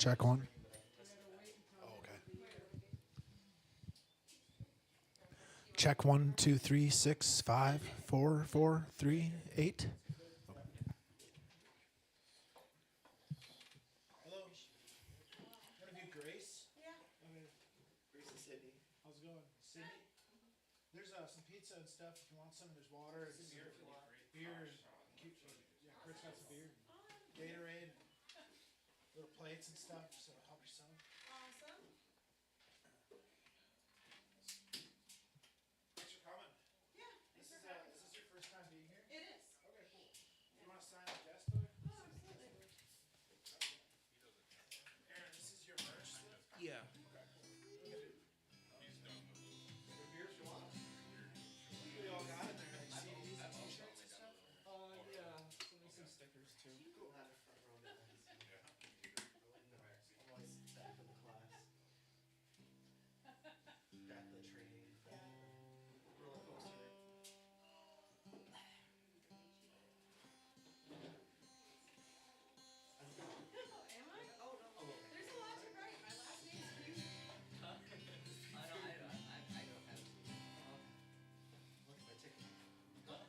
Check one. Oh, okay. Check 1, 2, 3, 6, 5, 4, 4, 3, 8. Hello. One of you, Grace? Yeah. Grace and Sydney. How's it going? Sydney? There's some pizza and stuff if you want some. There's water. There's beer if you want. Beer. Yeah, Kurt's got some beer. Gatorade. Little plates and stuff, so help yourself. Awesome. Thanks for coming. Yeah. Is this your first time being here? It is. Okay, cool. You want to sign the guest book? Oh, absolutely. Aaron, this is your merch slip? Yeah. Okay, cool. He's done with it. Your beers you want? We all got it there, like CDs and t-shirts and stuff? Yeah. Some stickers too. Cool. Not a front row guys. Yeah. Always back of the class. Back of the train. Roller coaster. Am I? Oh no. Oh, okay. There's a lot to write. My last name's Green. Huh? I don't have to. Look at my ticket. Huh?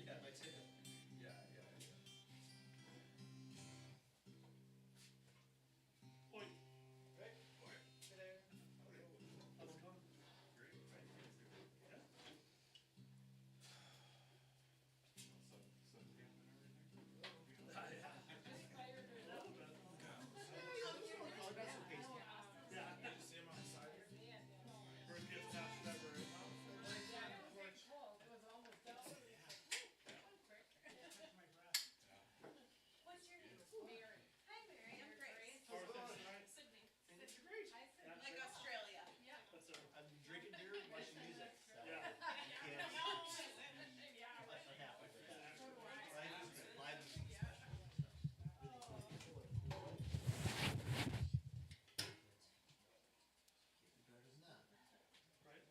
Yeah, my ticket. Yeah. Oi. Right? Oi. Hey there. How's it going? Great. Right. Yeah. Sun tan and everything? Yeah. That's okay. Yeah. Did you see him on the side here? Yeah. First gift after that we're in. It was almost done. My breath. What's your name? Mary. Hi, Mary. I'm Grace. How's it going? Sydney. Sydney. Great. Hi, Sydney. Like Australia. Yeah. I'm drinking beer and watching music. So yeah. Yeah. I'm happy with that. Live music. Better than that. Right?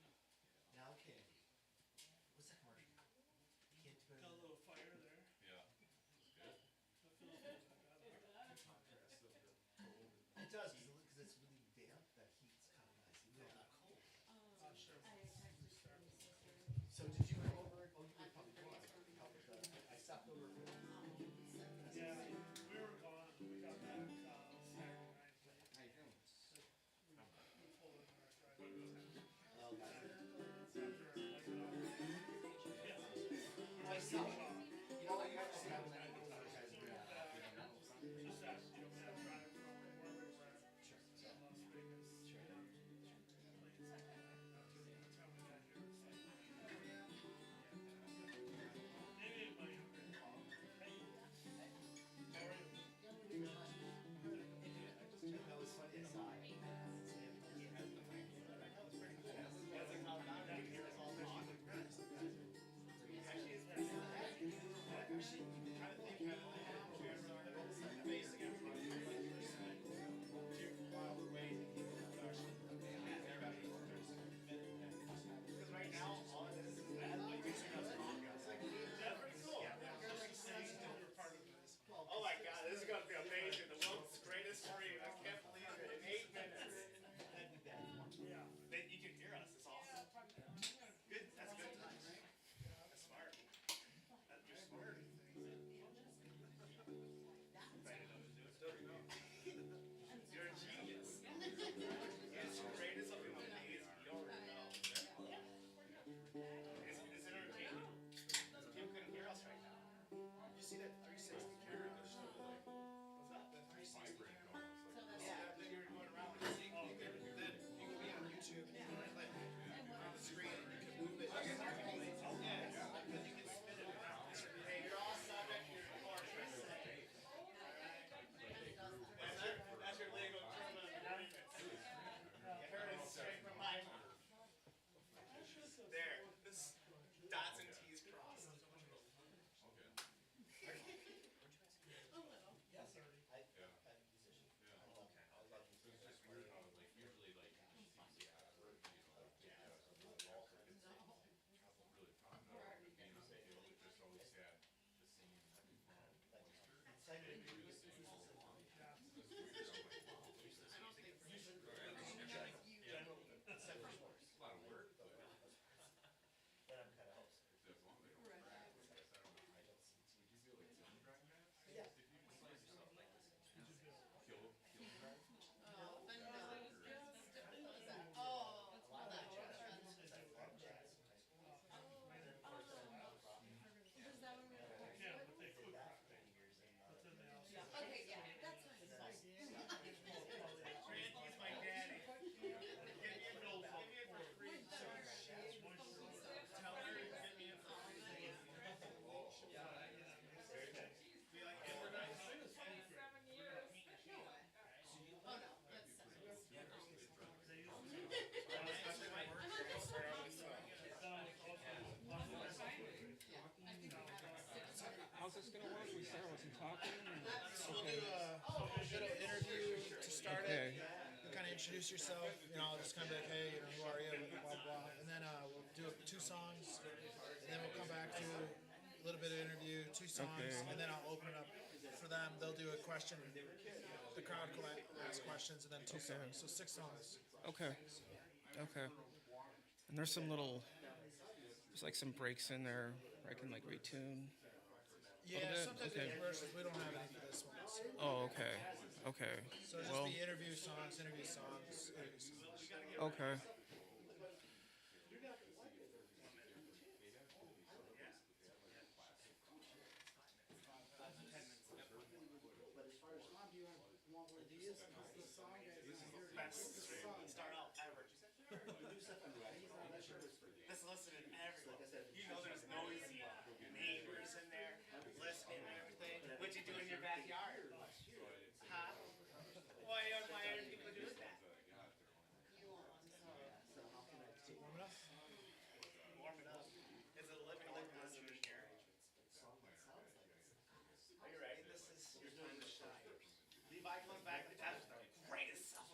Now candy. What's that commercial? Can't do better. Got a little fire there. Yeah. That's good. That feels good. It does, because it's really damp. That heat's kind of nice. Even though it's not cold. Sure. So did you come over? Oh, you were probably gone. I stopped over. Yeah, we were gone. We got back Saturday night. How you doing? We pulled in our driveway. Oh, got it. I saw. You know what? You guys have that. Just that, you know, we have driving from where we were at. Sure. Las Vegas. Sure. Maybe my younger. how's this gonna work? We start with some talking. So we'll do a little interview to start it. You kind of introduce yourself, just kind of be like, hey, who are you, blah, blah, blah. And then we'll do 2 songs, and then we'll come back to a little bit of interview, 2 songs, and then I'll open it up for them. They'll do a question. The crowd will ask questions, and then 2 songs. So 6 songs. Okay. Okay. And there's some little, there's like some breaks in there where I can like retune. Yeah, sometimes we have commercials. We don't have any for this one. So. Oh, okay. Okay. So it'll just be interview songs, interview songs, interview songs. Okay. Start out ever. Just listen to everything. You know there's noisy neighbors in there listening to everything. What you do in your backyard? Huh? Why are people doing that? Warm it up. Warm it up. Is it a living monster in here? Are you ready? This is your time to shine. Levi comes back to the test with the greatest self.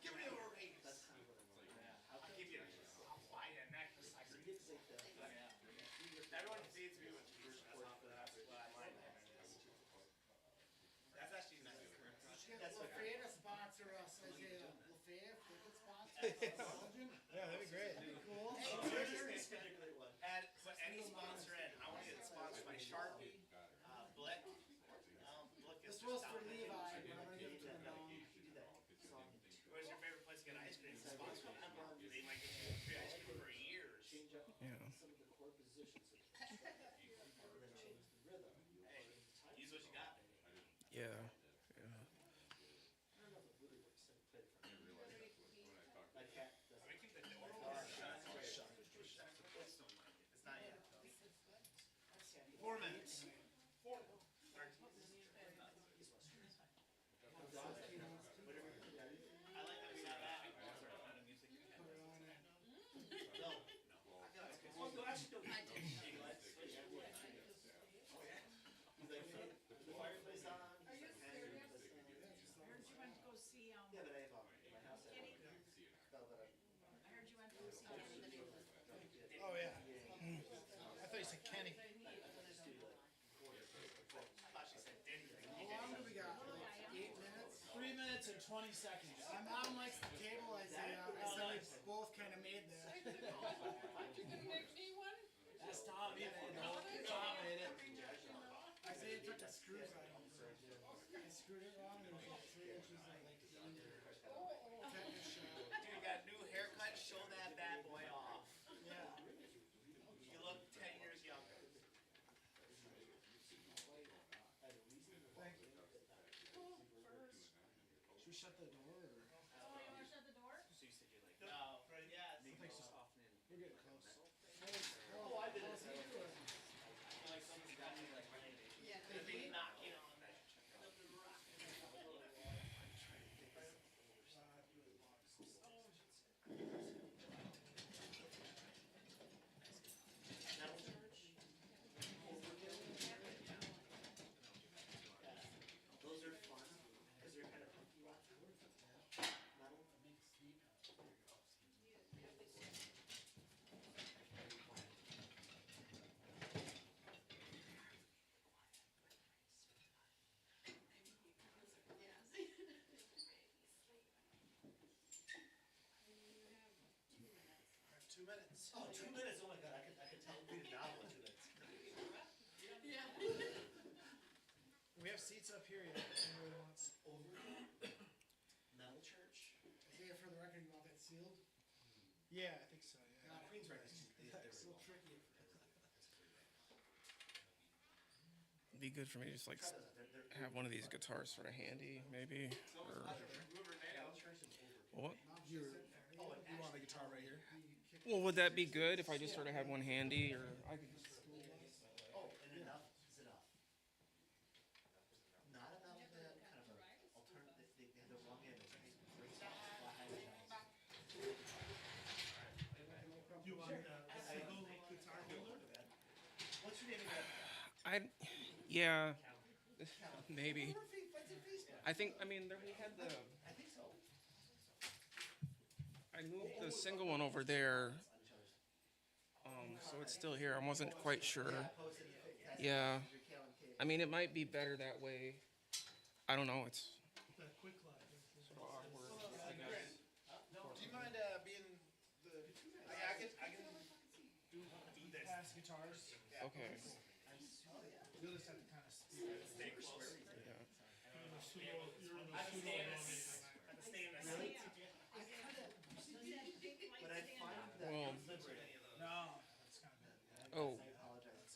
Give me a raise. I'll give you a wide neck. Everyone feeds me with cheese. That's what I like. That's actually nice. That's Lafayette to sponsor us, Isaiah. Lafayette, they could sponsor us. Yeah, that'd be great. Cool. And put any sponsor in. I want to get sponsored by Sharpie, Blick. Blick is This was just for out Levi, there. but I'm gonna give it to him now. Where's your favorite place to get ice cream? Sponsor them. They might get you free ice cream for years. Yeah. Hey, use what you got. Yeah. Yeah. I mean, keep the door shut. It's not yet. 4 minutes. 4. I like that we got that. The fireplace on. Are you serious? I heard you went to go see, Yeah, but I have in my house. Kenny? No, but I heard you went to go see Kenny. Oh, yeah. I thought you said Kenny. I thought she said Denny. How long do we got? Like 8 minutes? 3 minutes and 20 seconds. My mom likes the table, Isaiah. I said we both kind of made that. You gonna make me one? That's Tom. Tom made it. Isaiah took the screws out of it. I screwed it wrong. It was like 3 inches of like tetanus shot. Dude, you got a new haircut. Show that bad boy off. Yeah. You look 10 years younger. Thank you. Should we shut the door? Or? Oh, you wanna shut the door? So you said you like, no, but yeah, it's Thanks. softening. We're getting close. Oh, I did it. I feel like someone's got me like right. Yeah. They'd be knocking on that. those are fun because they're kind of funky. Metal. 2 minutes. Oh, 2 minutes. Oh my god, I could tell read a novel in 2 minutes. Yeah. We have seats up here. Yeah, if anybody wants. Over Metal Church. Isaiah, for the record, you want that sealed? Yeah, I think so. Yeah. Queen's right. It's so tricky. It'd be good for me to just like have one of these guitars sort of handy, maybe. Or what? You want a guitar right here? Well, would that be good if I just sort of had one handy, or I could just. Oh, and enough is enough. Not enough that kind of an alternative. They have the wrong end. You want a single guitar holder? What's your name again? Yeah, maybe. I think, I mean, we had I moved the single one over there, so it's still here. I wasn't quite sure. Yeah, I mean, it might be better that way. I don't know. It's sort of awkward, I guess. Do you mind being the? I can do this. Pass guitars. Okay. You'll just have to kind of speak. But I find that Well, No, that's kind of bad. oh,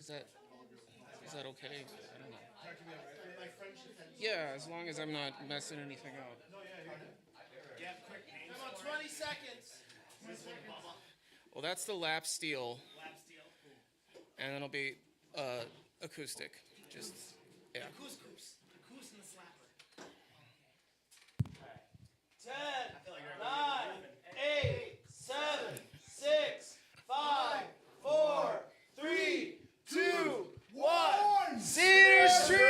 is that okay? I don't know. That could be alright. my friendship ends. Yeah, as long as I'm not messing anything up. Come on, 20 seconds. Well, that's the lap steel, Lap steel. and then it'll be acoustic. Just yeah. Who's in the slapper? 10, 9, 8, 7, 6, 5, 4, 3, 2, 1. Cedar Street!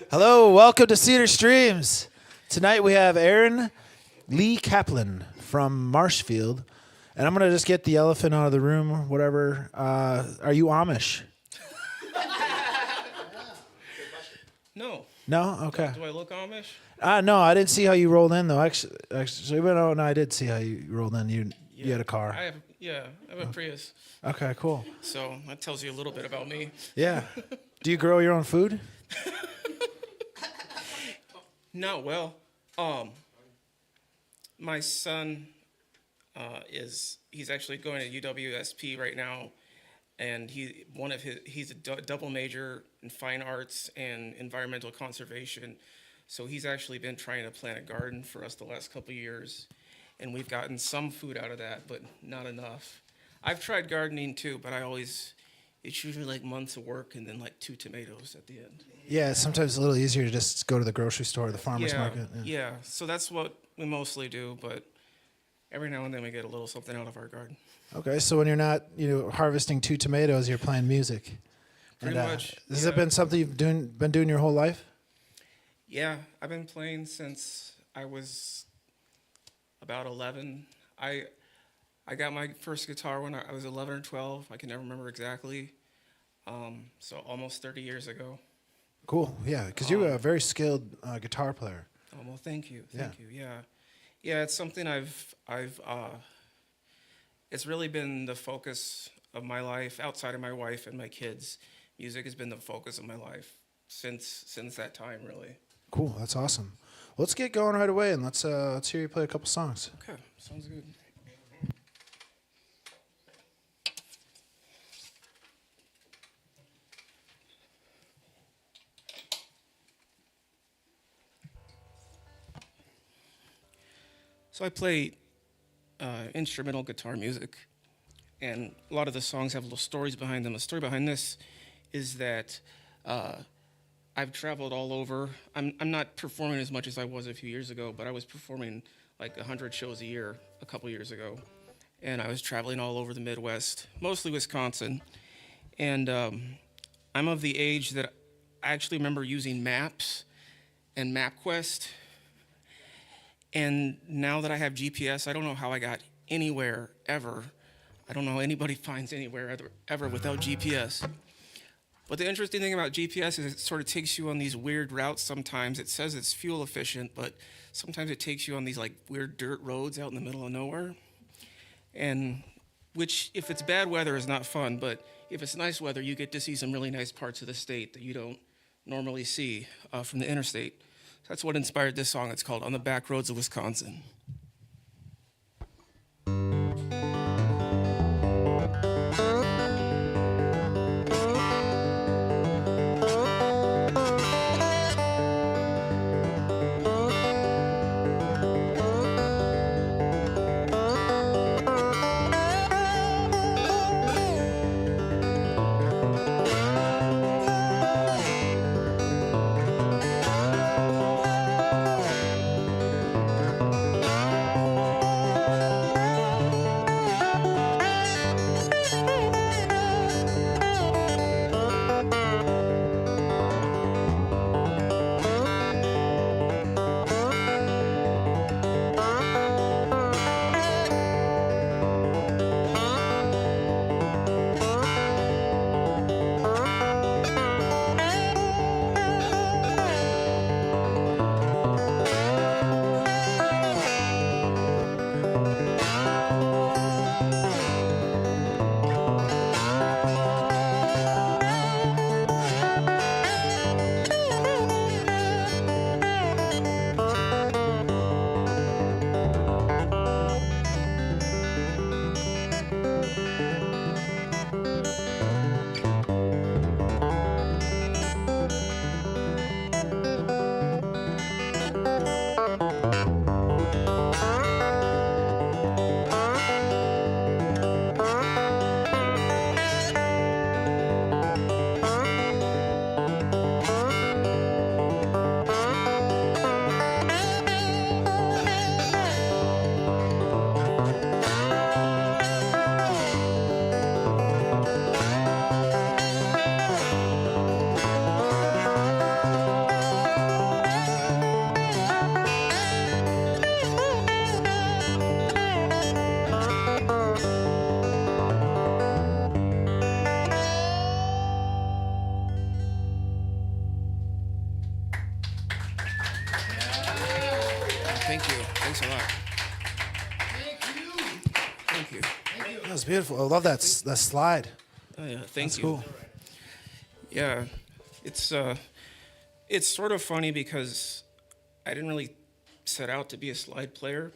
Hello, welcome to Cedar Streams. Tonight we have Aaron Lee Kaplan from Marshfield, and I'm gonna just get the elephant out of the room. Whatever. Are you Amish? No. No. Okay. Do I look Amish? No, I didn't see how you rolled in though. Actually, no, I did see how you rolled in. You had a car. I have a Prius. Okay, cool. So that tells you a little bit about me. Yeah. Do you grow your own food? No, well, my son he's actually going to UWSP right now, and he's a double major in fine arts and environmental conservation. So he's actually been trying to plant a garden for us the last couple of years, and we've gotten some food out of that, but not enough. I've tried gardening too, but it's usually like months of work and then like 2 tomatoes at the end. Yeah, sometimes it's a little easier to just go to the grocery store or the farmer's market. Yeah, so that's what we mostly do, but every now and then we get a little something out of our garden. Okay, so when you're not, harvesting 2 tomatoes, you're playing music. Pretty much. Has it been something you've been doing your whole life? Yeah, I've been playing since I was about 11. I got my first guitar when I was 11 or 12. I can never remember exactly. So almost 30 years ago. Cool. Yeah, because you're a very skilled guitar player. Oh, well, thank you. Thank you. Yeah. Yeah, it's something it's really been the focus of my life outside of my wife and my kids. Music has been the focus of my life since that time, really. Cool. That's awesome. Let's get going right away and let's hear you play a couple songs. Okay, sounds good. So I play instrumental guitar music, and a lot of the songs have little stories behind them. The story behind this is that I've traveled all over. I'm not performing as much as I was a few years ago, but I was performing like 100 shows a year a couple years ago, and I was traveling all over the Midwest, mostly Wisconsin. And I'm of the age that I actually remember using maps and MapQuest. And now that I have GPS, I don't know how I got anywhere ever. I don't know how anybody finds anywhere ever without GPS. But the interesting thing about GPS is it sort of takes you on these weird routes sometimes. It says it's fuel efficient, but sometimes it takes you on these like weird dirt roads out in the middle of nowhere. And which, if it's bad weather, is not fun, but if it's nice weather, you get to see some really nice parts of the state that you don't normally see from the interstate. That's what inspired this song. It's called On the Back Roads of Wisconsin. Thanks a lot. Thank you. Thank you. That was beautiful. I love that that slide. Oh, yeah, thank That's you. cool. Yeah, it's sort of funny because I didn't really set out to be a slide player,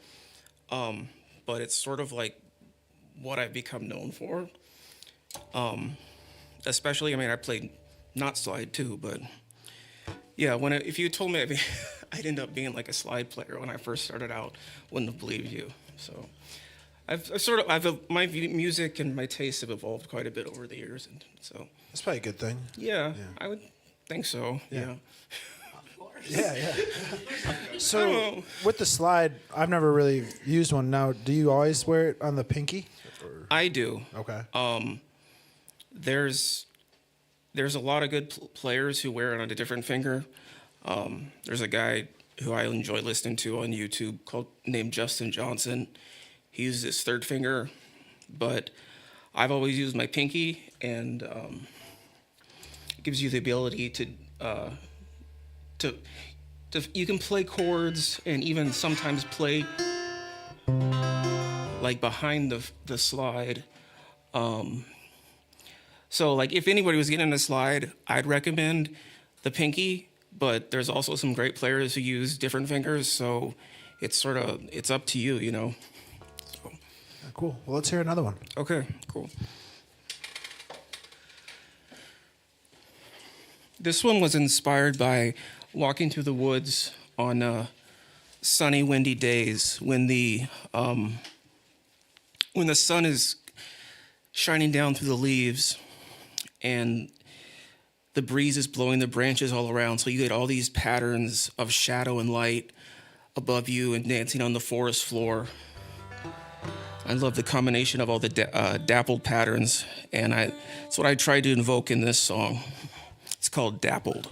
but it's sort of like what I've become known for. Especially, I mean, I played not slide too, but yeah, if you told me I'd end up being like a slide player when I first started out, wouldn't have believed you. So my music and my tastes have evolved quite a bit over the years, and so That's probably a good thing. yeah, I would think so. Yeah. Yeah. Yeah, yeah. So with the slide, I've never really used one. Now, do you always wear it on the pinky? I do. Okay. There's a lot of good players who wear it on a different finger. There's a guy who I enjoy listening to on YouTube named Justin Johnson. He uses his third finger, but I've always used my pinky, and it gives you the ability to you can play chords and even sometimes play like behind the slide. So like if anybody was getting a slide, I'd recommend the pinky, but there's also some great players who use different fingers, so it's up to you, you know. So. Cool. Well, let's hear another one. Okay, cool. This one was inspired by walking through the woods on sunny, windy days when the sun is shining down through the leaves and the breeze is blowing the branches all around. So you get all these patterns of shadow and light above you and dancing on the forest floor. I love the combination of all the dappled patterns, and it's what I tried to invoke in this song. It's called Dappled.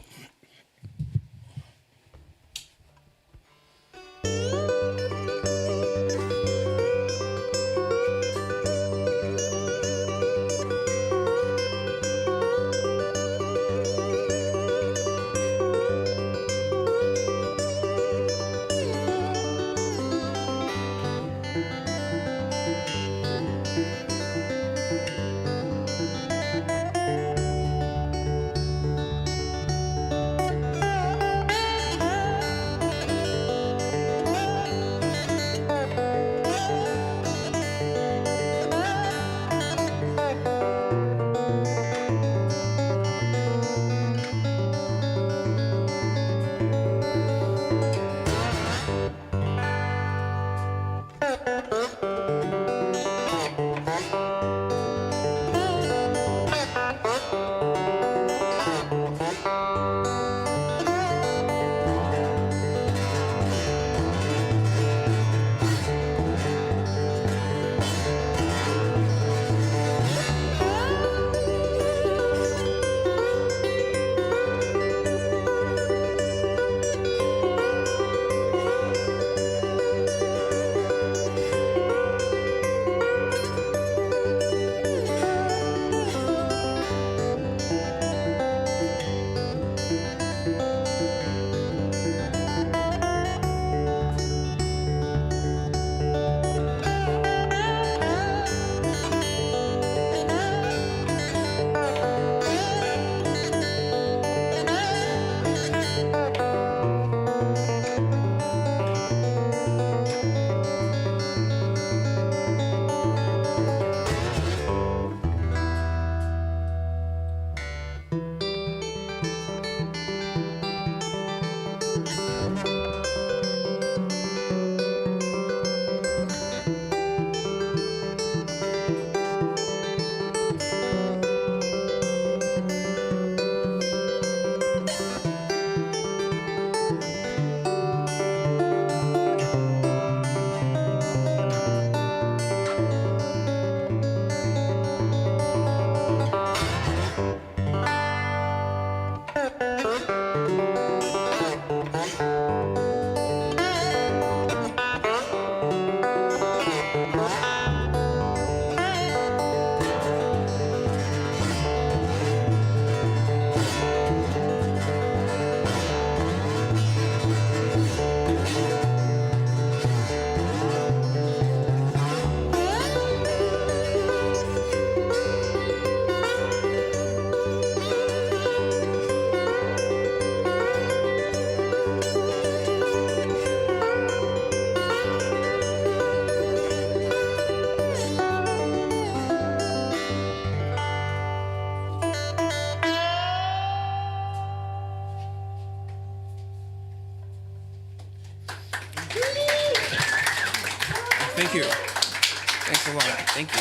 Thank you. Thanks a lot. Thank you.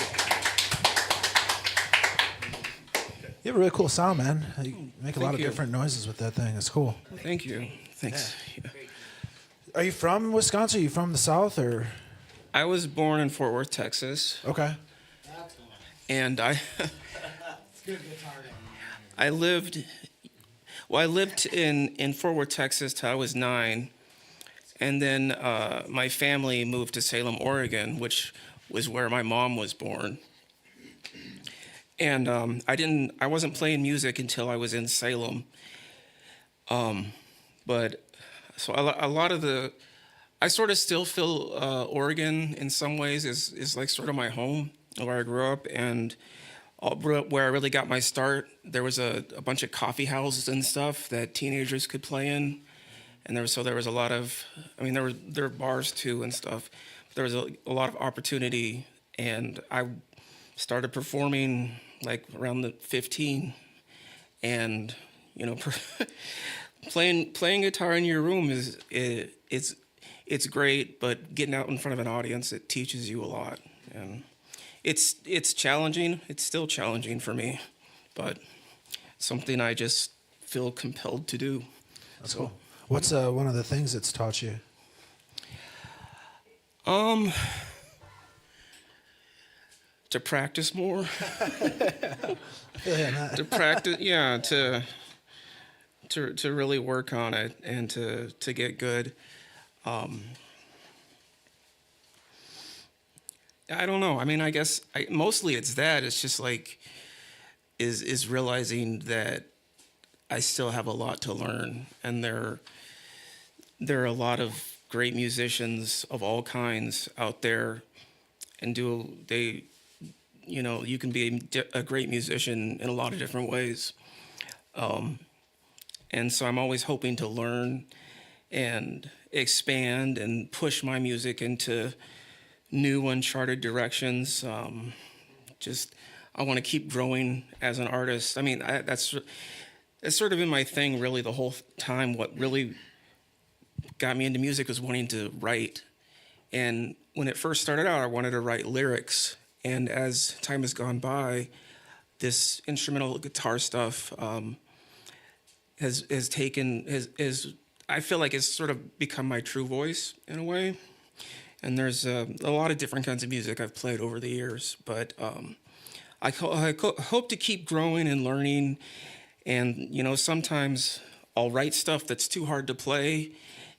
You have a really cool sound, man. You make a lot of you. different noises with that thing. It's cool. Thank you. Thanks. Yeah. Are you from Wisconsin? Are you from the South or? I was born in Fort Worth, Texas, Okay. and I Good guitar. I lived in Fort Worth, Texas till I was 9, and then my family moved to Salem, Oregon, which was where my mom was born. And I wasn't playing music until I was in Salem. But so a lot of I sort of still feel Oregon in some ways is like sort of my home where I grew up, and where I really got my start. There was a bunch of coffee houses and stuff that teenagers could play in, and there was a lot of, I mean, there were bars too and stuff. But there was a lot of opportunity, and I started performing like around the 15, and playing guitar in your room it's great, but getting out in front of an audience, it teaches you a lot, and it's challenging. It's still challenging for me, but something I just feel compelled to do. That's cool. What's one of the things it's taught you? To practice more. Yeah, not- To practice, yeah, to really work on it and to get good. I don't know. I mean, I guess mostly it's that. It's just like is realizing that I still have a lot to learn, and there are a lot of great musicians of all kinds out there, and you can be a great musician in a lot of different ways. And so I'm always hoping to learn and expand and push my music into new uncharted directions. I want to keep growing as an artist. I mean, that's sort of been my thing really the whole time. What really got me into music was wanting to write. And when it first started out, I wanted to write lyrics. And as time has gone by, this instrumental guitar stuff has I feel like it's sort of become my true voice in a way. And there's a lot of different kinds of music I've played over the years, but I hope to keep growing and learning. And sometimes I'll write stuff that's too hard to play,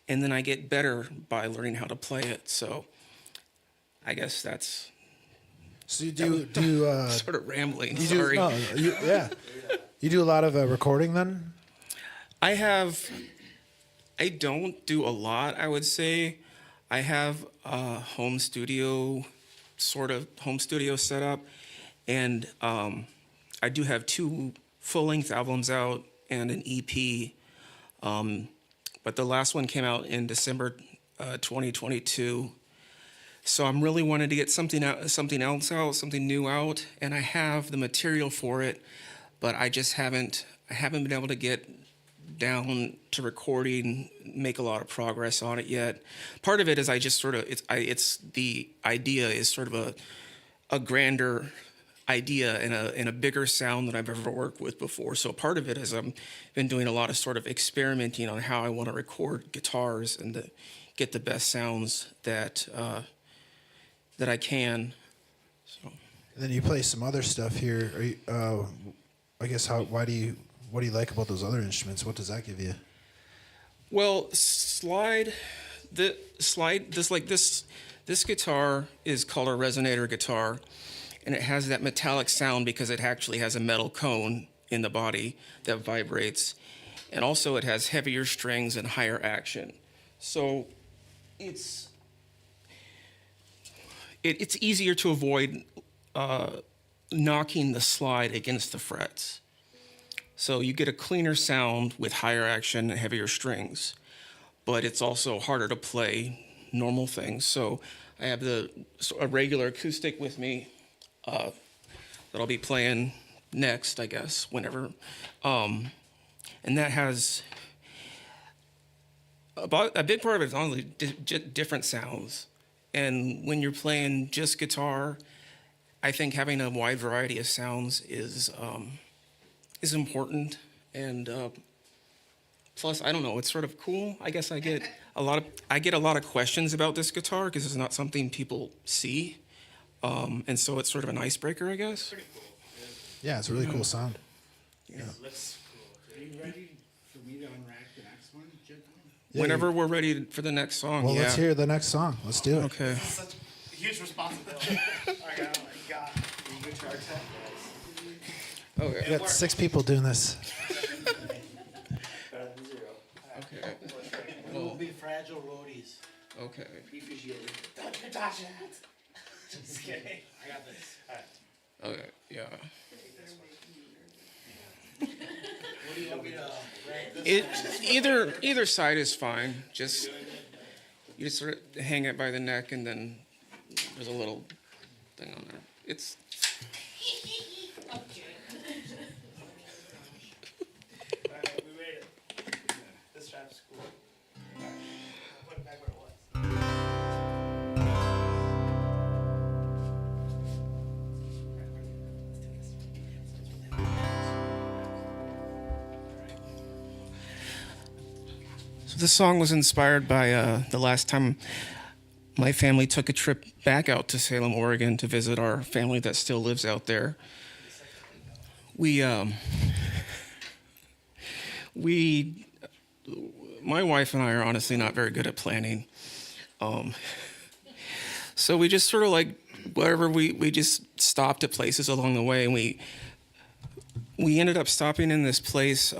and then I get better by learning how to play it. So I guess that's So you do sort of rambling. you Sorry. yeah. You do a lot of recording then? I don't do a lot, I would say. I have a home studio set up, and I do have 2 full-length albums out and an EP. But the last one came out in December 2022. So I'm really wanting to get something else out, something new out, and I have the material for it, but I just haven't been able to get down to recording, make a lot of progress on it yet. Part of it is I just sort of it's the idea is sort of a grander idea and a bigger sound than I've ever worked with before. So part of it is I've been doing a lot of sort of experimenting on how I want to record guitars and to get the best sounds that I can. So. And then you play some other stuff here. Are you, I guess what do you like about those other instruments? What does that give you? Well, this guitar is called a resonator guitar, and it has that metallic sound because it actually has a metal cone in the body that vibrates, and also it has heavier strings and higher action. So it's easier to avoid knocking the slide against the frets. So you get a cleaner sound with higher action and heavier strings, but it's also harder to play normal things. So I have a regular acoustic with me that I'll be playing next, I guess, whenever. And that has about a big part of it is only different sounds. And when you're playing just guitar, I think having a wide variety of sounds is important. And plus, I don't know, it's sort of cool. I guess I get a lot of questions about this guitar because it's not something people see. And so it's sort of an icebreaker, I guess. Yeah, it's a really cool sound. It looks cool. Are you ready for me to unrack the next one, Jim? Yeah, Whenever we're ready for the next song, Well, yeah. let's hear the next song. Let's do it. Okay. Such a huge responsibility. Oh my god. You can charge that, guys. Okay. We got 6 people doing this. Better than 0. Okay. We will be fragile roadies. Okay. Refugiated. Don't you touch it. Just kidding. I got this. Okay. Yeah. What do you want me to rack this? Either side is fine. Just you just sort of hang it by the neck, and then there's a little thing on there. It's Alright, we made it. This strap's cool. Alright, I'll put it back where it was. So this song was inspired by the last time my family took a trip back out to Salem, Oregon to visit our family that still lives out there. My wife and I are honestly not very good at planning. So we just sort of like, wherever we just stopped at places along the way, and we ended up stopping in this place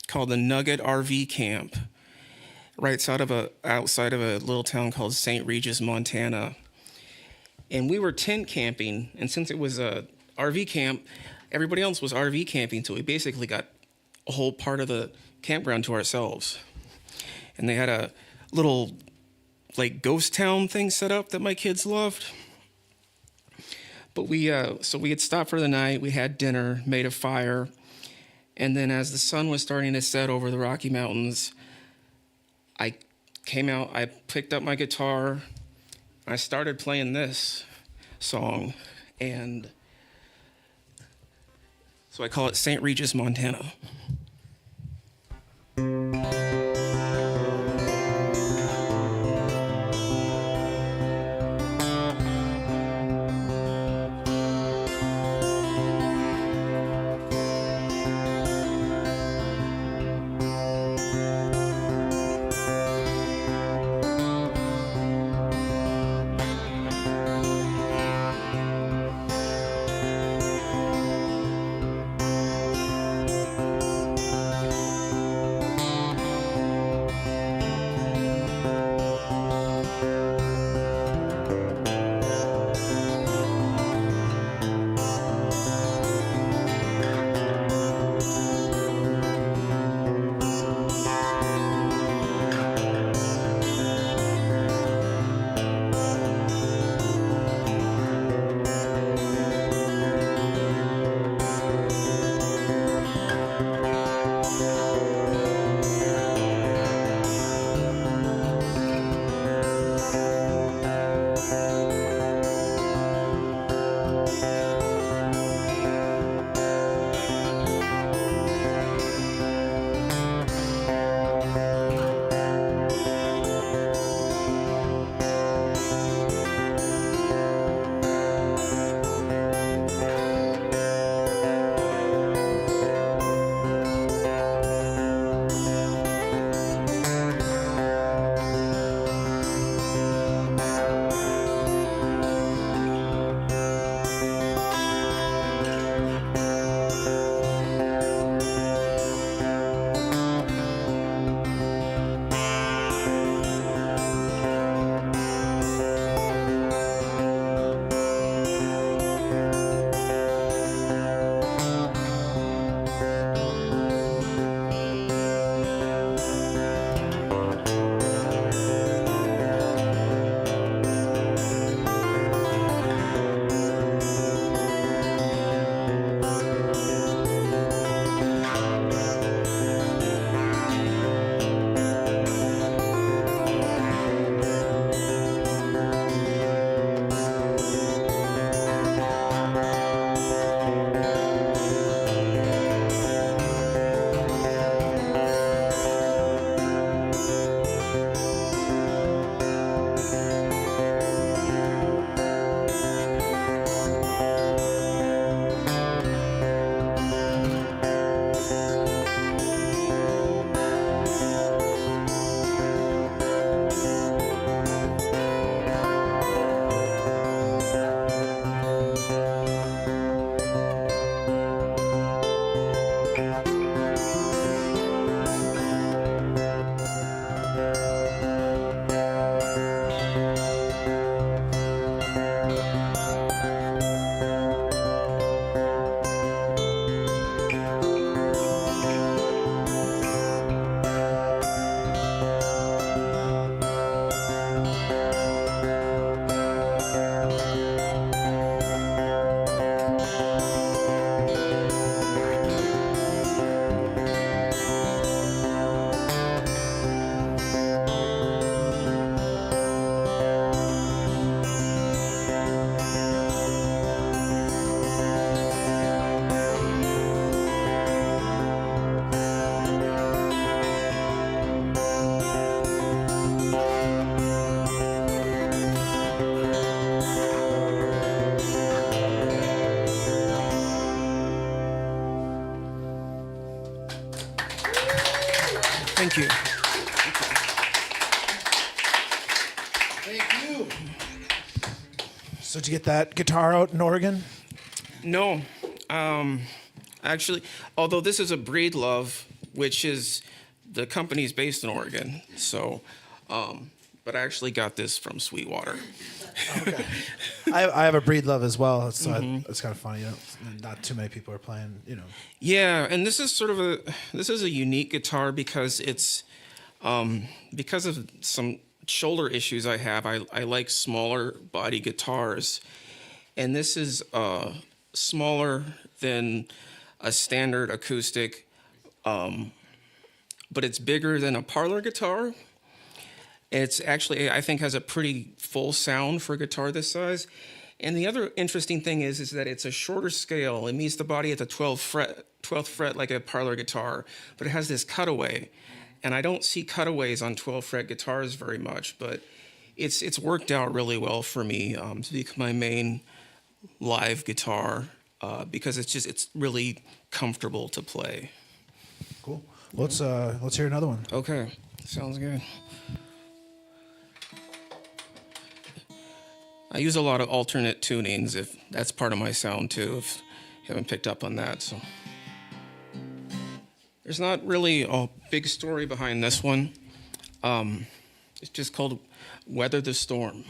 called the Nugget RV Camp, right outside of a little town called St. Regis, Montana. And we were tent camping, and since it was a RV camp, everybody else was RV camping, so we basically got a whole part of the campground to ourselves. And they had a little like ghost town thing set up that my kids loved. But so we had stopped for the night, we had dinner, made a fire, and then as the sun was starting to set over the Rocky Mountains, I came out, I picked up my guitar, I started playing this song, and so I call it St. Regis, Montana. Thank you. Thank you. So did you get that guitar out in Oregon? No, actually, although this is a Breed Love, which is the company's based in Oregon. So, but I actually got this from Sweetwater. Okay. I have a Breed Love as well, so it's kind of funny. You know, not too many people are playing. You know. Yeah, and this is sort of a unique guitar because it's because of some shoulder issues I have. I like smaller body guitars, and this is smaller than a standard acoustic, but it's bigger than a parlor guitar. It's actually, I think, has a pretty full sound for a guitar this size. And the other interesting thing is that it's a shorter scale. It meets the body at the 12th fret like a parlor guitar, but it has this cutaway. And I don't see cutaways on 12 fret guitars very much, but it's worked out really well for me to become my main live guitar because it's really comfortable to play. Cool. Let's hear another one. Okay, sounds good. I use a lot of alternate tunings, if that's part of my sound too, if you haven't picked up on that. So there's not really a big story behind this one. It's just called Weather the Storm.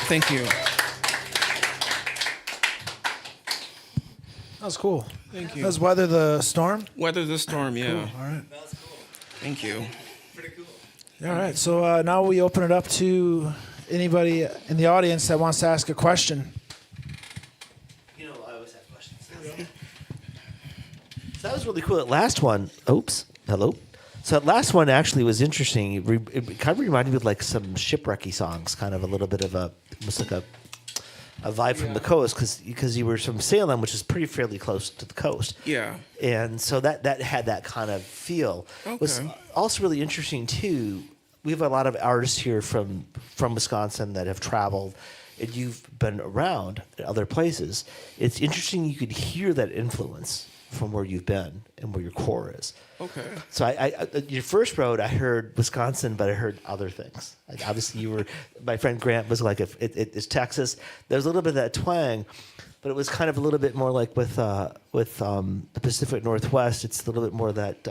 Thank you. That was cool. Thank you. That was Weather the Storm? Weather the Storm, yeah. All right. That's cool. Thank you. Pretty cool. All right. So now we open it up to anybody in the audience that wants to ask a question. You know, I always have questions. So that was really cool. That last one. Oops. Hello. So that last one actually was interesting. It kind of reminded me of like some shipwrecky songs, kind of a little bit of almost like a vibe from the coast, because you were from Salem, which is pretty fairly close to the coast. Yeah. And so that had that kind of feel. Was Okay. also really interesting too. We have a lot of artists here from Wisconsin that have traveled, and you've been around at other places. It's interesting you could hear that influence from where you've been and where your core is. Okay. So I your first road, I heard Wisconsin, but I heard other things. Like obviously, you were my friend Grant was like, it's Texas. There's a little bit of that twang, but it was kind of a little bit more like with the Pacific Northwest. It's a little bit more that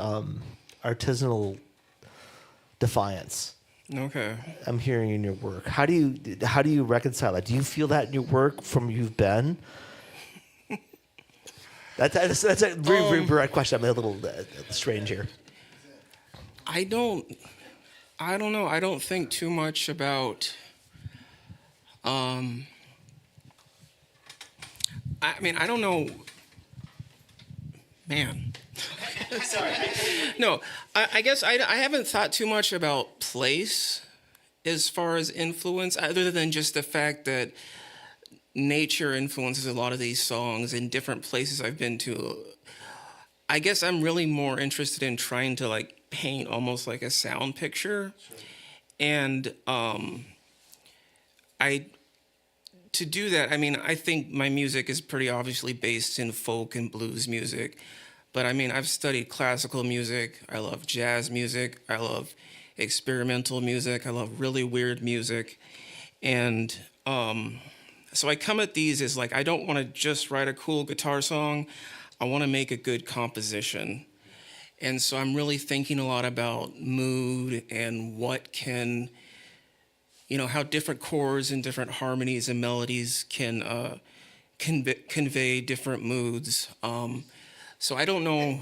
artisanal defiance. Okay. I'm hearing in your work. How do you reconcile that? Do you feel that in your work from you've been? That's a very, very direct question. I'm a little strange here. I don't know. I don't think too much about. I mean, I don't know. Man. Sorry. No, I guess I haven't thought too much about place as far as influence, other than just the fact that nature influences a lot of these songs in different places I've been to. I guess I'm really more interested in trying to like paint almost like a sound picture. Sure. And to do that, I mean, I think my music is pretty obviously based in folk and blues music. But I mean, I've studied classical music. I love jazz music. I love experimental music. I love really weird music. And so I come at these as like, I don't want to just write a cool guitar song. I want to make a good composition. And so I'm really thinking a lot about mood and what can, how different chords and different harmonies and melodies can convey different moods. So I don't know.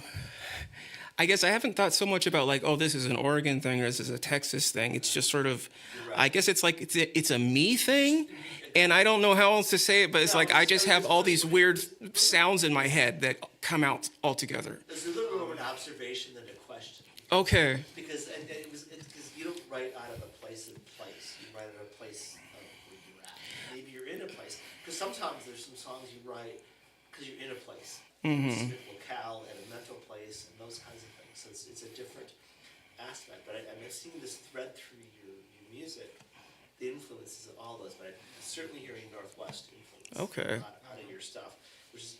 I guess I haven't thought so much about like, oh, this is an Oregon thing or this is a Texas thing. It's just sort of, I guess it's like it's a me thing, and I don't know how else to say it. But it's like I just have all these weird sounds in my head that come out all together. It's a little more of an observation than a question. Okay. Because because you don't write out of a place in place. You write out of a place of where you're at. Maybe you're in a place. Because sometimes there's some songs you write because you're in a place. Mm-hmm. Specific locale and a mental place and those kinds of things. So it's a different aspect. But I'm seeing this thread through your music, the influences of all those. But I'm certainly hearing Northwest influence Okay. out of your stuff, which is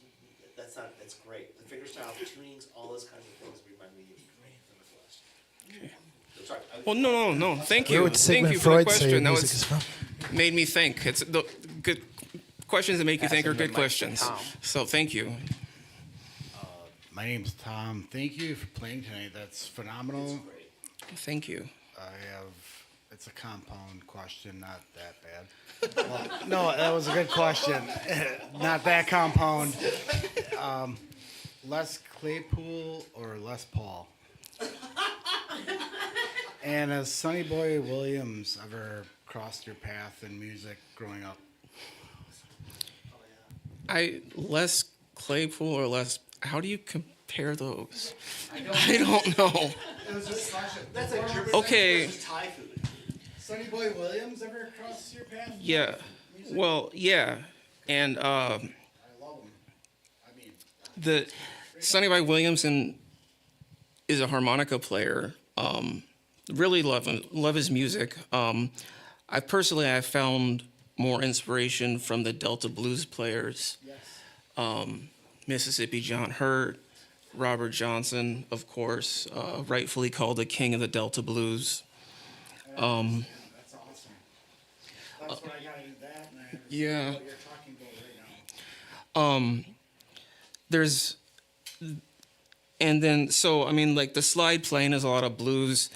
that's great. The fingerstyle, the tunings, all those kinds of things remind me of the Northwest. Okay. I'm sorry. Well, no. Thank you. Where would Thank Sigmund you for the Freud say question. That music is from? made me think. It's the good questions that make you think are good questions. Tom. So thank you. My name's Tom. Thank you for playing tonight. That's phenomenal. Thank you. It's a compound question, not that bad. Well, no, that was a good question. Not that compound. Les Claypool or Les Paul? And has Sonny Boy Williams ever crossed your path in music growing up? Les Claypool or Les. How do you compare those? I don't know. It was just question. That's like German. Okay. That's Thai food. Sonny Boy Williams ever crossed your path? Yeah. Well, yeah. And I love him. I mean, the Sonny Boy Williams is a harmonica player. Really love his music. I found more inspiration from the Delta blues players. Yes. Mississippi John Hurt, Robert Johnson, of course, rightfully called the king of the Delta blues. That's awesome. That's what I got into that, and I understand Yeah. what you're talking about right now. There's, and then, so, I mean, like the slide playing is a lot of blues.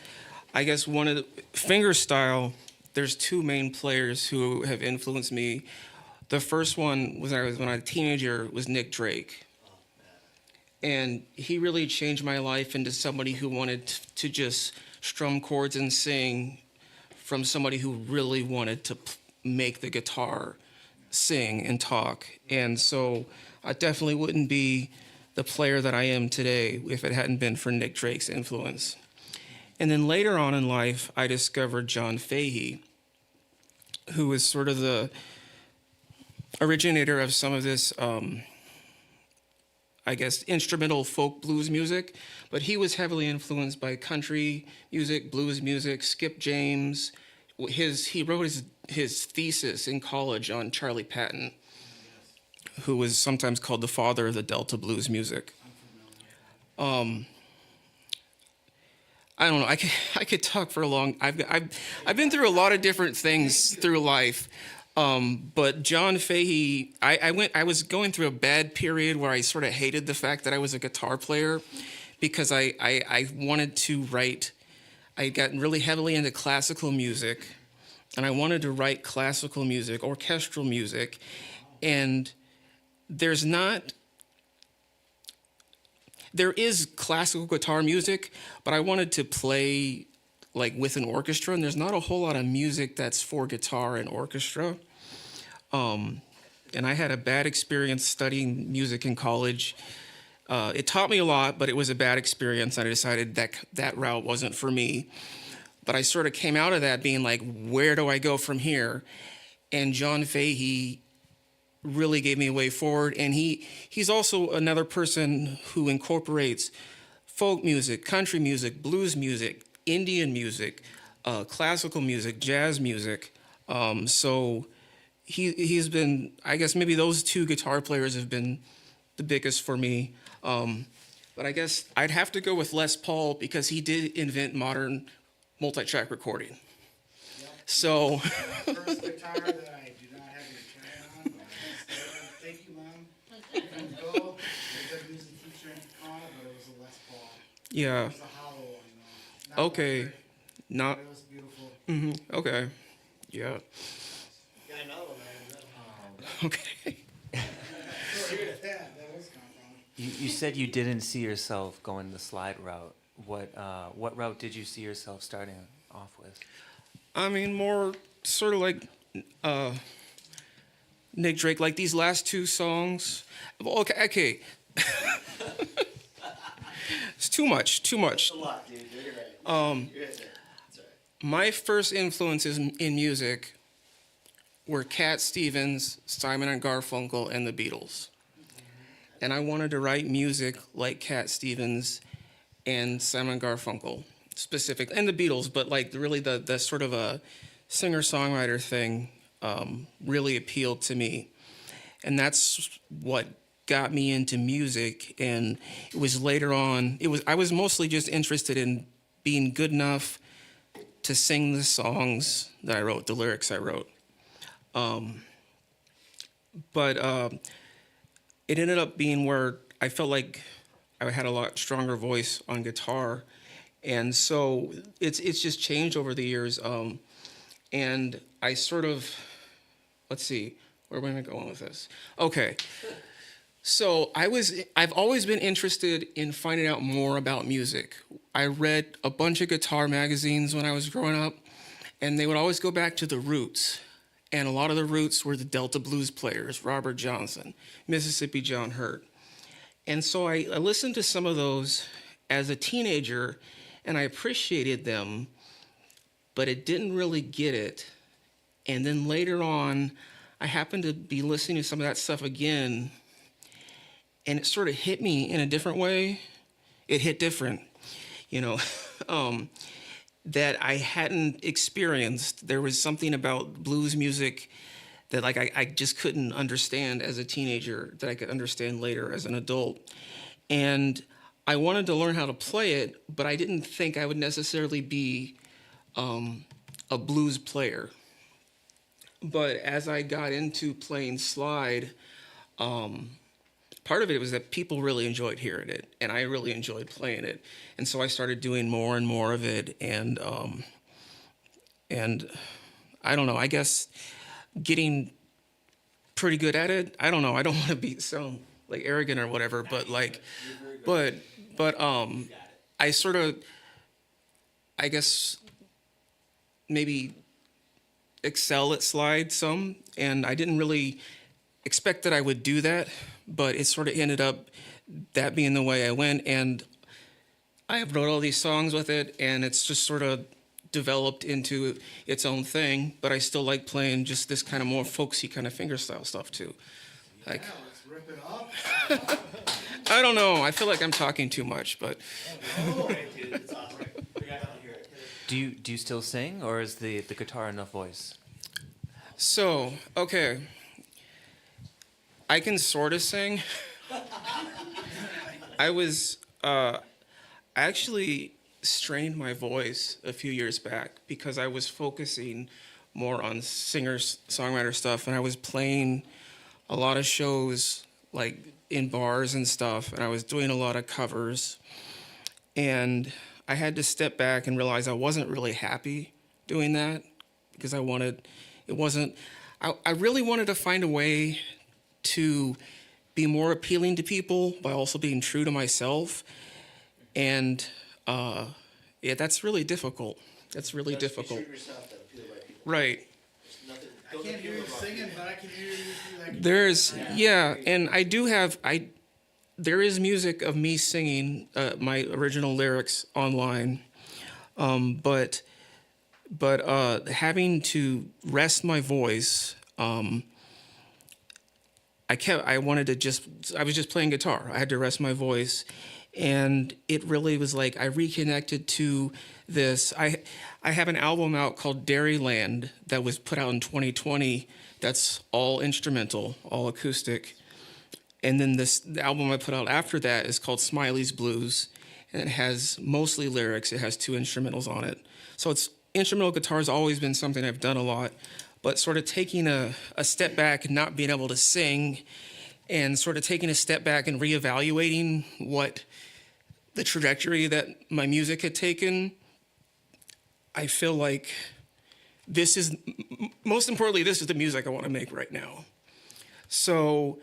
I guess one of the fingerstyle there's two main players who have influenced me. The first one was when I was a teenager was Nick Drake. And he really changed my life into somebody who wanted to just strum chords and sing, from somebody who really wanted to make the guitar sing and talk. And so I definitely wouldn't be the player that I am today if it hadn't been for Nick Drake's influence. And then later on in life, I discovered John Fahey, who was sort of the originator of some of this, I guess, instrumental folk blues music. But he was heavily influenced by country music, blues music, Skip James. He wrote his thesis in college on Charlie Patton, who was sometimes called the father of the Delta blues music. I don't know. I could talk for a long. I've been through a lot of different things through life, but John Fahey. I was going through a bad period where I sort of hated the fact that I was a guitar player, because I wanted to write. I got really heavily into classical music, and I wanted to write classical music, orchestral music, and there is classical guitar music, but I wanted to play like with an orchestra, and there's not a whole lot of music that's for guitar and orchestra. And I had a bad experience studying music in college. It taught me a lot, but it was a bad experience. I decided that route wasn't for me. But I sort of came out of that being like, where do I go from here? And John Fahey really gave me a way forward. And he's also another person who incorporates folk music, country music, blues music, Indian music, classical music, jazz music. So he's been, I guess maybe those two guitar players have been the biggest for me. But I guess I'd have to go with Les Paul, because he did invent modern multi-track recording. Yep. So First guitar that I do not have your turn on. Thank you, Mom. And go. The music teacher on it, but it was a Les Paul. yeah, It was a hollow one, though. Not okay, electric, not but it was beautiful. okay, yeah, Got another one, man. okay. That was compound. You said you didn't see yourself going the slide route. What route did you see yourself starting off with? I mean, more sort of like Nick Drake, like these last two songs. Well, okay. It's too much. A lot, dude. You're right. You're right there. That's right. My first influences in music were Cat Stevens, Simon and Garfunkel, and the Beatles. And I wanted to write music like Cat Stevens and Simon Garfunkel, specifically, and the Beatles, but like really the sort of a singer-songwriter thing really appealed to me. And that's what got me into music. And it was later on, I was mostly just interested in being good enough to sing the songs that I wrote, the lyrics I wrote. But it ended up being where I felt like I had a lot stronger voice on guitar. And so it's just changed over the years. And I sort of, let's see, where am I going with this? Okay. So I've always been interested in finding out more about music. I read a bunch of guitar magazines when I was growing up, and they would always go back to the roots. And a lot of the roots were the Delta blues players, Robert Johnson, Mississippi John Hurt. And so I listened to some of those as a teenager, and I appreciated them, but it didn't really get it. And then later on, I happened to be listening to some of that stuff again, and it sort of hit me in a different way. It hit different, that I hadn't experienced. There was something about blues music that I just couldn't understand as a teenager that I could understand later as an adult. And I wanted to learn how to play it, but I didn't think I would necessarily be a blues player. But as I got into playing slide, part of it was that people really enjoyed hearing it, and I really enjoyed playing it. And so I started doing more and more of it, and I don't know, I guess getting pretty good at it. I don't know. I don't want to be sound like arrogant or whatever, but like, but I sort of, I guess, maybe excel at slide some, and I didn't really expect that I would do that, but it sort of ended up that being the way I went, and I wrote all these songs with it, and it's just sort of developed into its own thing, but I still like playing just this kind of more folksy kind of fingerstyle stuff too. Like, Yeah, let's rip it up. I don't know, I feel like I'm talking too much, but Do you still sing, or is the guitar enough voice? so, okay. I can sort of sing. I actually strained my voice a few years back because I was focusing more on singer-songwriter stuff, and I was playing a lot of shows like in bars and stuff, and I was doing a lot of covers, and I had to step back and realize I wasn't really happy doing that because I really wanted to find a way to be more appealing to people by also being true to myself. And yeah, that's really difficult. That's really difficult. Right. I can't hear you singing, but I can hear you through that. There's, yeah, and there is music of me singing my original lyrics online, but having to rest my voice, I was just playing guitar. I had to rest my voice, and it really was like I reconnected to this. I have an album out called Dairyland that was put out in 2020. That's all instrumental, all acoustic. And then the album I put out after that is called Smiley's Blues, and it has mostly lyrics. It has 2 instrumentals on it. So instrumental guitar has always been something I've done a lot, but sort of taking a step back and not being able to sing, and sort of taking a step back and reevaluating what the trajectory that my music had taken, I feel like most importantly, this is the music I want to make right now. So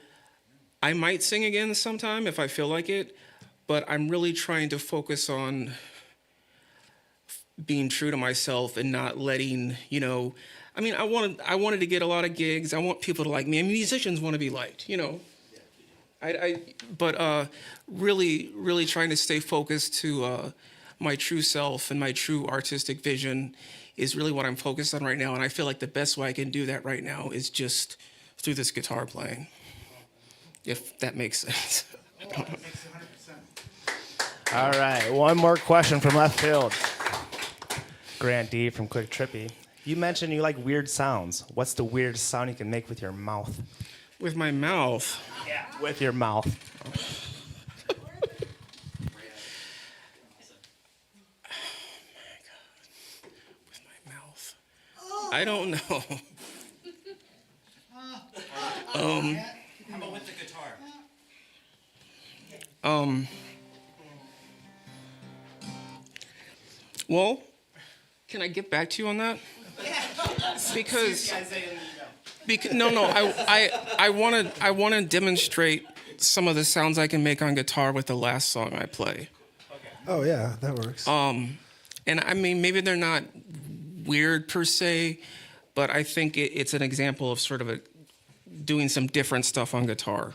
I might sing again sometime if I feel like it, but I'm really trying to focus on being true to myself and not letting, I mean, I wanted to get a lot of gigs. I want people to like me. I mean, musicians want to be liked, but really, really trying to stay focused to my true self and my true artistic vision is really what I'm focused on right now. And I feel like the best way I can do that right now is just through this guitar playing, if that makes sense. That makes 100%. All right, one more question from left field. Grant D from Quick Trippy. You mentioned you like weird sounds. What's the weirdest sound you can make with your mouth? With my mouth. Yeah, with your mouth. I don't know. How about with the guitar? Well, can I get back to you on that? Because I want to demonstrate some of the sounds I can make on guitar with the last song I play. Oh yeah, that works. And I mean, maybe they're not weird per se, but I think it's an example of sort of doing some different stuff on guitar.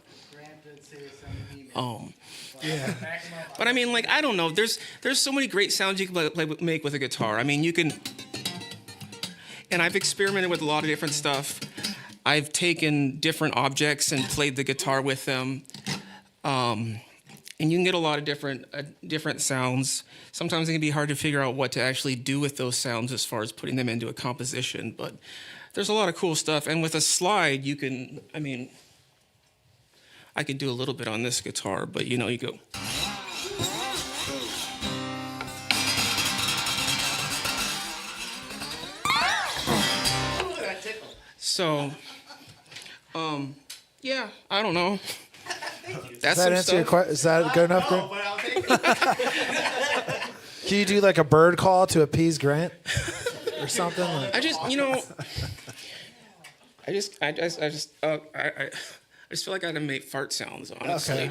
Yeah. But I mean, like, I don't know. There's so many great sounds you can make with a guitar. I mean, you can, and I've experimented with a lot of different stuff. I've taken different objects and played the guitar with them. And you can get a lot of different sounds. Sometimes it can be hard to figure out what to actually do with those sounds as far as putting them into a composition. But there's a lot of cool stuff. And with a slide, you can, I mean, I could do a little bit on this guitar, but you go. So, yeah, I don't know. That's Does that answer your question? Is that good enough, Grant? But I'll take it. Can you do like a bird call to appease Grant? or something? Like, I just, I just feel like I gotta make fart sounds, honestly. okay.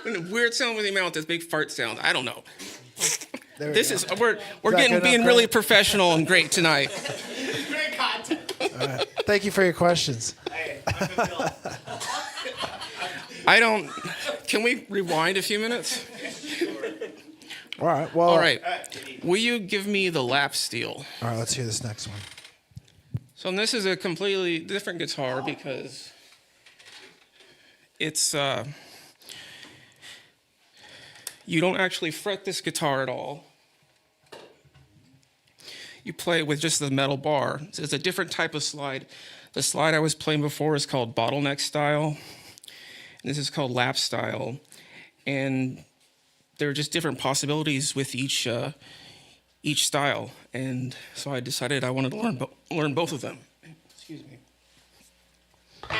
And a weird sound with your mouth, this big fart sound. I don't know. There we This go. is we're that good getting enough, being Craig? really professional and great tonight. Great content. All right. Thank you for your questions. Hey, I'm fulfilled. I don't. Can we rewind a few minutes? All right. Well. All right. Will you give me the lap steel? All right. Let's hear this next one. So this is a completely different guitar because it's you don't actually fret this guitar at all. You play it with just the metal bar. So it's a different type of slide. The slide I was playing before is called bottleneck style. And this is called lap style. And there are just different possibilities with each style. And so I decided I wanted to learn both of them. Excuse me. Take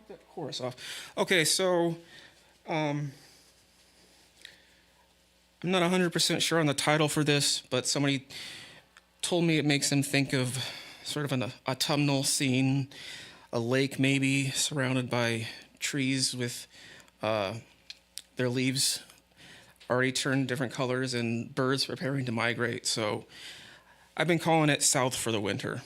that chorus off. Okay, so I'm not 100% sure on the title for this, but somebody told me it makes them think of sort of an autumnal scene, a lake maybe surrounded by trees with their leaves already turned different colors and birds preparing to migrate. So I've been calling it South for the Winter.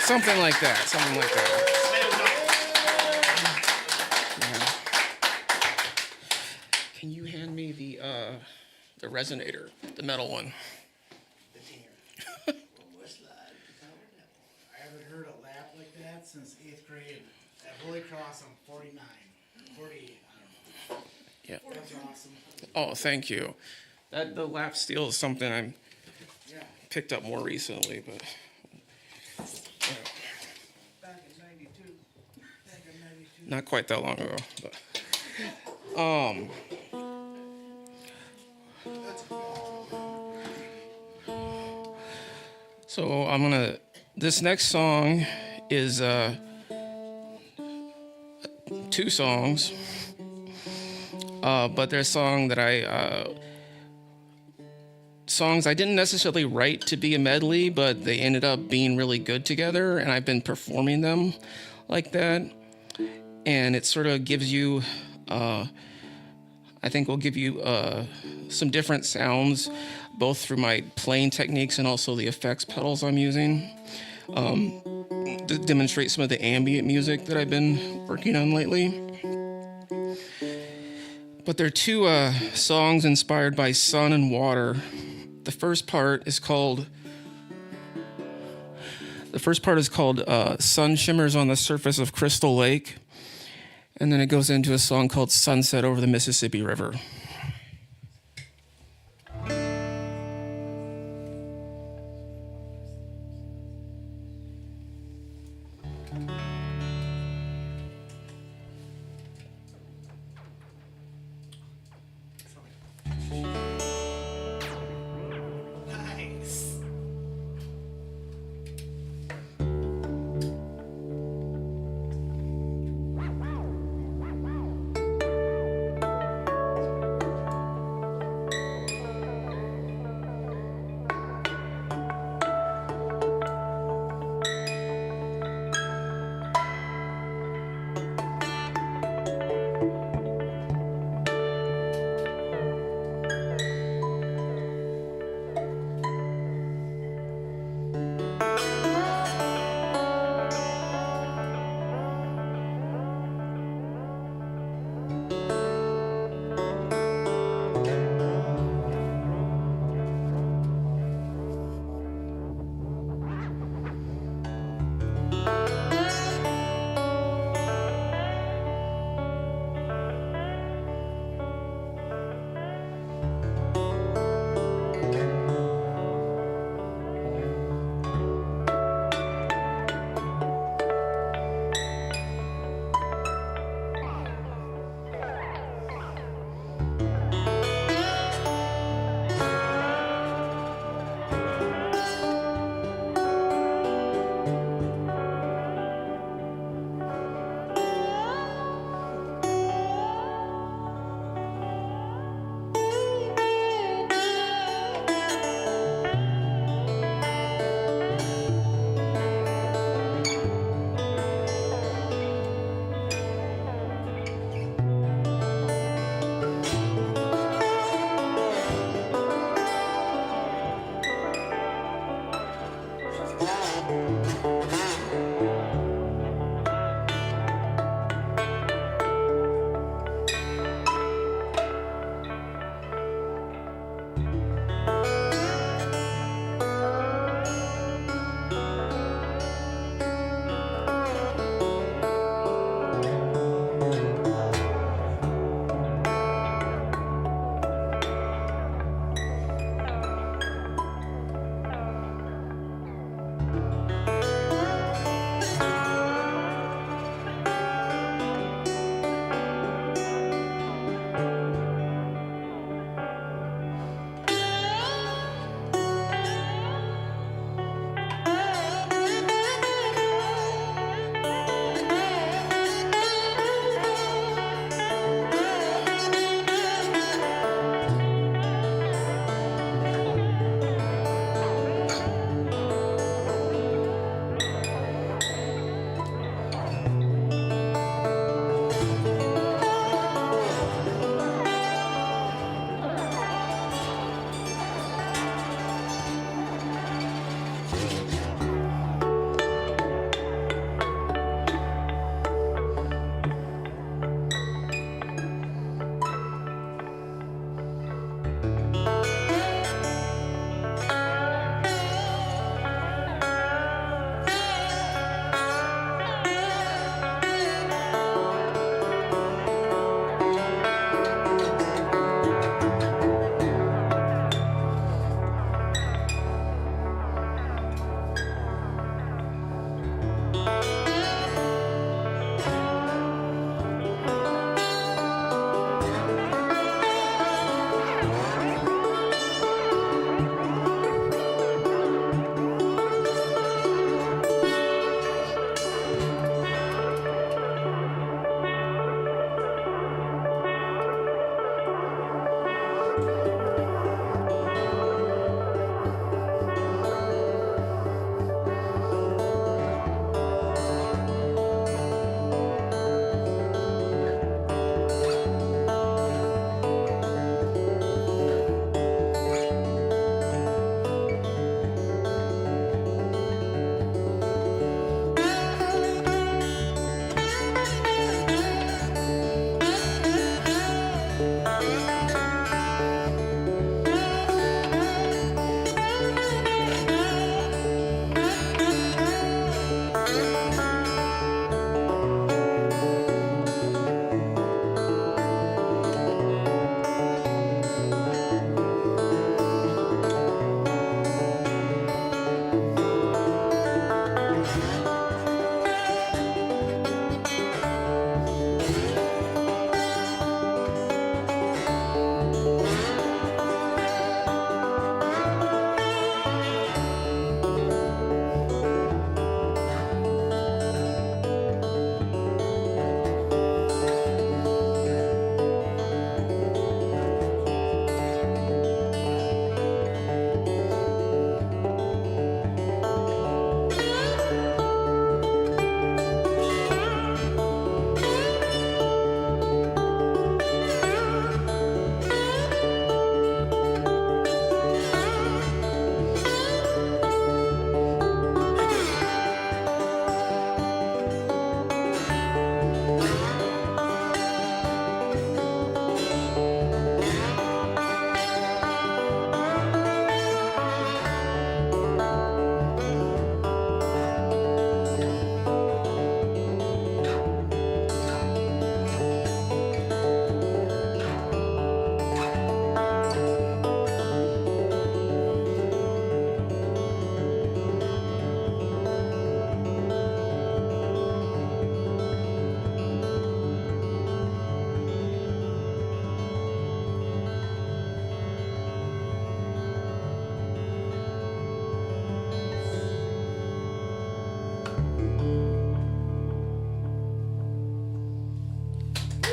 Something like that. Something like that. Yeah. Can you hand me the resonator, the metal one? I haven't heard a lap like that since 8th grade. At Holy Cross, I'm 49. 48, I don't know. Yeah. That's awesome. Oh, thank you. The lap steel is something I'm Yeah. picked up more recently, but Back in 92. not quite that long ago. But so I'm gonna. This next song is two songs, but they're a song that songs I didn't necessarily write to be a medley, but they ended up being really good together, and I've been performing them like that. And it sort of gives you, I think will give you some different sounds, both through my playing techniques and also the effects pedals I'm using, to demonstrate some of the ambient music that I've been working on lately. But there are two songs inspired by sun and water. The first part is called Sun Shimmers on the Surface of Crystal Lake. And then it goes into a song called Sunset Over the Mississippi River. Nice.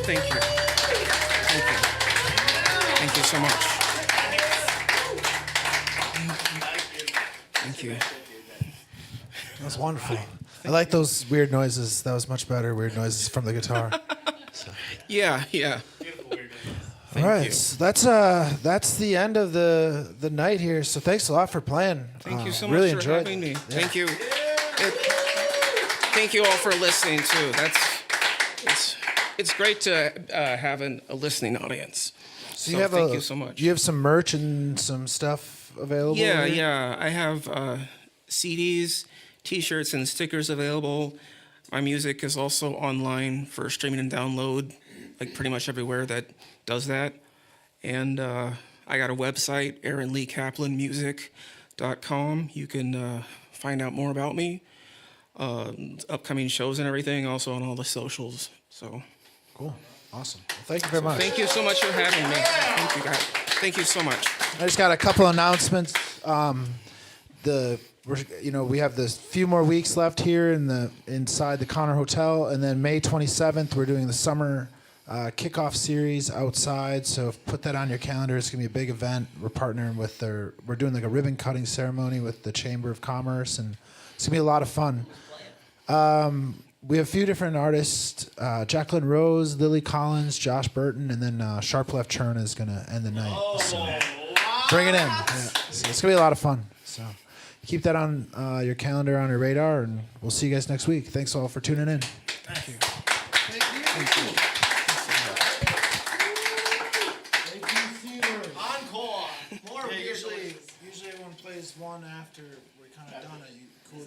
thank you. Thank you. Thank you so much. Thank you. That was wonderful. I like those weird noises. That was much better. Weird noises from the guitar. Yeah, yeah. All right, so that's the end of the night here. So thanks a lot for playing. Thank you so much really for enjoyed having me. it. Thank you. Thank you all for listening too. It's great to have a listening audience. So thank you so much. You have some merch and some stuff available. Yeah, here? yeah. I have CDs, T-shirts, and stickers available. My music is also online for streaming and download, like pretty much everywhere that does that. And I got a website, AaronLeeKaplanMusic.com. You can find out more about me, upcoming shows and everything, also on all the socials. So Cool. Awesome. Well, thank you very much. thank you so much for having me. Thank you, guys. Thank you so much. I just got a couple announcements. We have this few more weeks left here inside the Connor Hotel, and then May 27th we're doing the summer kickoff series outside. So put that on your calendar. It's gonna be a big event. We're partnering with we're doing like a ribbon cutting ceremony with the Chamber of Commerce, and it's gonna be a lot of fun. We have a few different artists: Jacqueline Rose, Lily Collins, Josh Burton, and then Sharp Left Turn is gonna end the night. So bring it in. Yeah. So it's gonna be a lot of fun. So keep that on your calendar, on your radar, and we'll see you guys next week. Thanks all for tuning in. Thank you. Thank you, Cedar. Encore. More Yeah, beer usually noises. everyone plays one after we're kind of done. Cool.